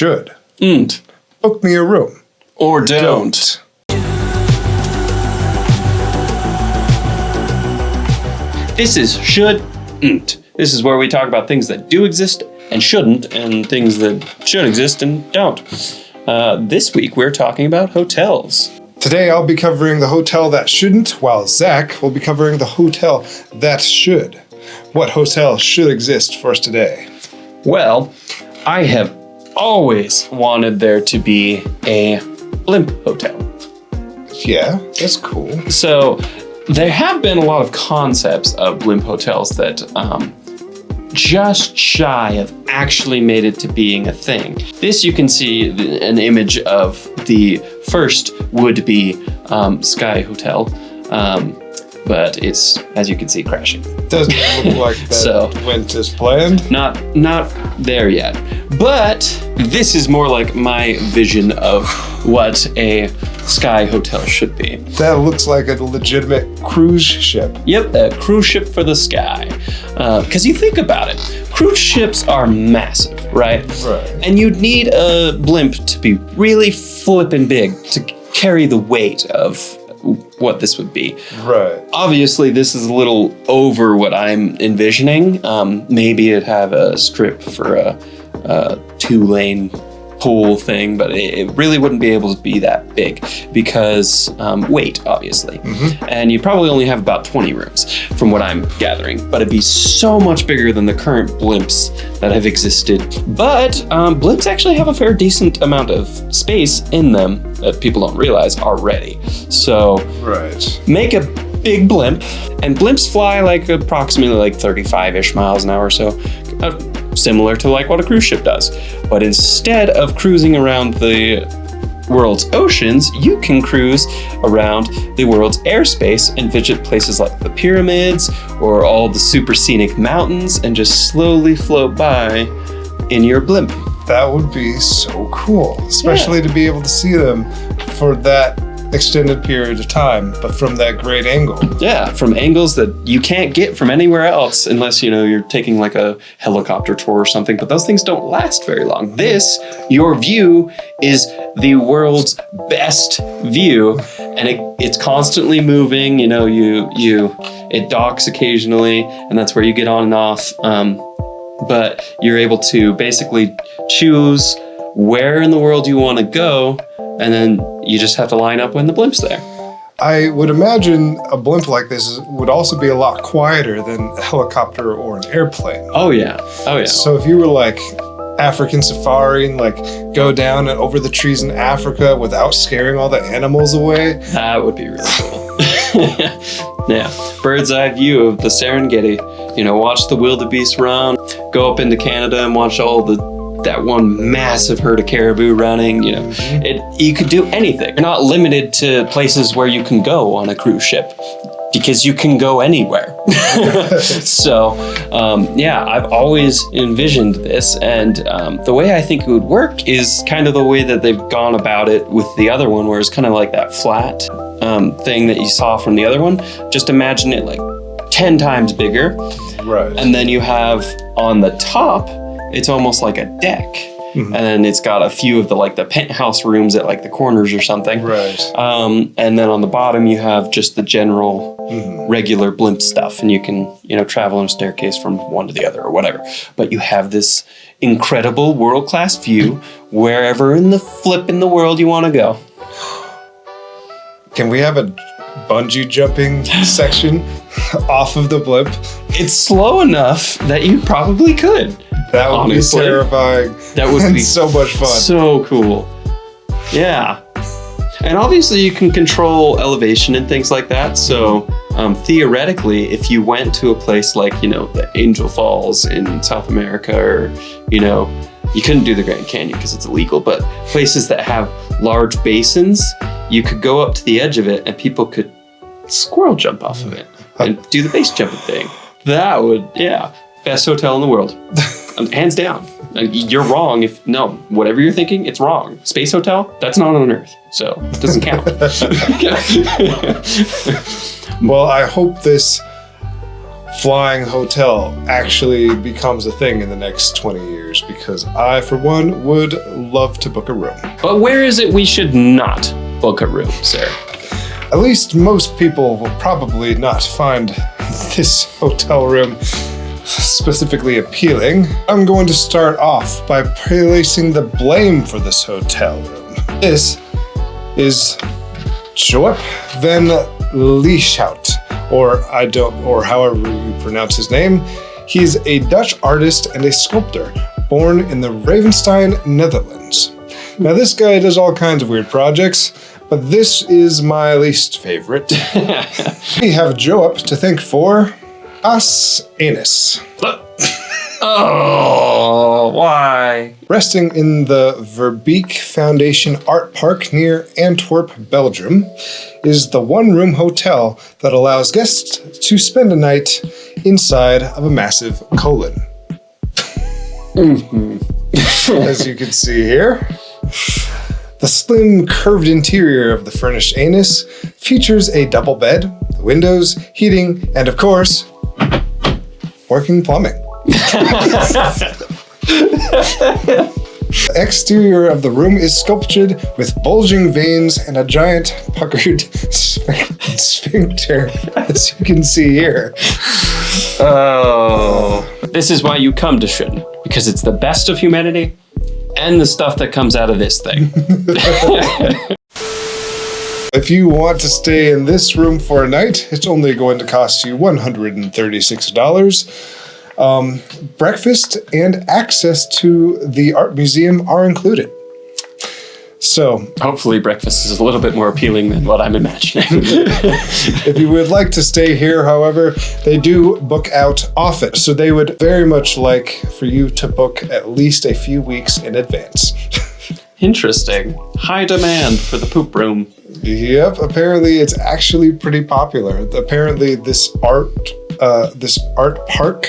should. Nt. Book me a room. Or don't. This is should-n't. This is where we talk about things that do exist and shouldn't, and things that should exist and don't. This week we're talking about hotels. Today I'll be covering the hotel that shouldn't, while Zach will be covering the hotel that should. What hotel should exist for us today? Well, I have always wanted there to be a Blimp hotel. Yeah, that's cool. So there have been a lot of concepts of Blimp hotels that just shy of actually made it to being a thing. This you can see an image of the first would-be Sky Hotel, but it's, as you can see, crashing. Doesn't look like that went as planned. Not there yet. But this is more like my vision of what a Sky Hotel should be. That looks like a legitimate cruise ship. Yep, a cruise ship for the sky. Because you think about it, cruise ships are massive, right? Right. And you'd need a Blimp to be really flippin' big to carry the weight of what this would be. Right. Obviously, this is a little over what I'm envisioning. Maybe it'd have a strip for a 2-lane pool thing, but it really wouldn't be able to be that big because weight, obviously. Mm-hmm. And you'd probably only have about 20 rooms from what I'm gathering, but it'd be so much bigger than the current Blimps that have existed. But Blimps actually have a fair decent amount of space in them that people don't realize already. So make a big Blimp, and Blimps fly like approximately like 35-ish miles an hour or so. Similar to like what a cruise ship does. But instead of cruising around the world's oceans, you can cruise around the world's airspace and visit places like the pyramids or all the super scenic mountains and just slowly float by in your Blimp. That would be so cool, especially to be able to see them for that extended period of time, but from that great angle. Yeah, from angles that you can't get from anywhere else unless, you're taking like a helicopter tour or something, but those things don't last very long. This, your view, is the world's best view, and it's constantly moving. It docks occasionally, and that's where you get on and off. But you're able to basically choose where in the world you want to go, and then you just have to line up when the Blimp's there. I would imagine a Blimp like this would also be a lot quieter than a helicopter or an airplane. Oh yeah. So if you were like African safari and like go down and over the trees in Africa without scaring all the animals away. That would be really cool. Yeah, bird's eye view of the Serengeti. Watch the wildebeest run, go up into Canada and watch that one massive herd of caribou running. You could do anything. You're not limited to places where you can go on a cruise ship because you can go anywhere. So, I've always envisioned this, and the way I think it would work is kind of the way that they've gone about it with the other one, where it's kind of like that flat thing that you saw from the other one. Just imagine it like 10 times bigger. Right. And then you have on the top, it's almost like a deck. Mm-hmm. And it's got a few of the penthouse rooms at like the corners or something. Right. And then on the bottom you have just the general regular Blimp stuff, and you can, travel on a staircase from one to the other or whatever. But you have this incredible world-class view wherever in the world you want to go. Can we have a bungee jumping section off of the Blimp? It's slow enough that you probably could. That would be terrifying. That would be so much fun. So cool. Yeah. And obviously you can control elevation and things like that. So theoretically, if you went to a place like, the Angel Falls in South America, or, you couldn't do the Grand Canyon because it's illegal, but places that have large basins, you could go up to the edge of it and people could squirrel jump off of it and do the base jumping thing. That would, best hotel in the world. Hands down. You're wrong whatever you're thinking, it's wrong. Space hotel, that's not on Earth, so it doesn't count. Well, I hope this flying hotel actually becomes a thing in the next 20 years, because I, for one, would love to book a room. But where is it we should not book a room, sir? At least most people will probably not find this hotel room specifically appealing. I'm going to start off by placing the blame for this hotel room. This is Joep van Lieshout, or however you pronounce his name. He's a Dutch artist and a sculptor born in the Ravenstein, Netherlands. Now this guy does all kinds of weird projects, but this is my least favorite. We have Joep to thank for As Anus. Oh, why? Resting in the Verbeek Foundation Art Park near Antwerp, Belgium, is the one-room hotel that allows guests to spend a night inside of a massive colon. As you can see here, the slim, curved interior of the furnished anus features a double bed, windows, heating, and of course, working plumbing. The exterior of the room is sculptured with bulging veins and a giant puckered sphincter, as you can see here. Oh. This is why you come to Shun, because it's the best of humanity and the stuff that comes out of this thing. If you want to stay in this room for a night, it's only going to cost you $136. Breakfast and access to the art museum are included. So, hopefully breakfast is a little bit more appealing than what I'm imagining. if you would like to stay here, however, they do book out often. So they would very much like for you to book at least a few weeks in advance. Interesting. High demand for the poop room. Yep, apparently it's actually pretty popular. Apparently this art park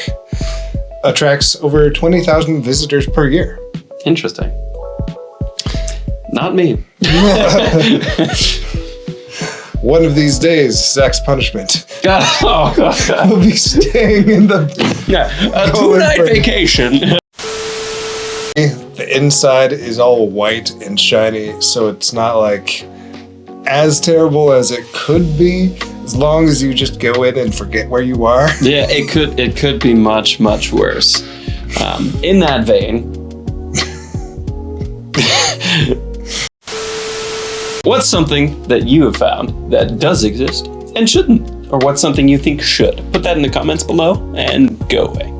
attracts over 20,000 visitors per year. Interesting. Not me. One of these days, Zach's punishment. Oh, We'll be staying in the a 2-night vacation. The inside is all white and shiny, so it's not like as terrible as it could be, as long as you just go in and forget where you are. Yeah, it could be much, much worse. In that vein, what's something that you have found that does exist and shouldn't? Or what's something you think should? Put that in the comments below and go away.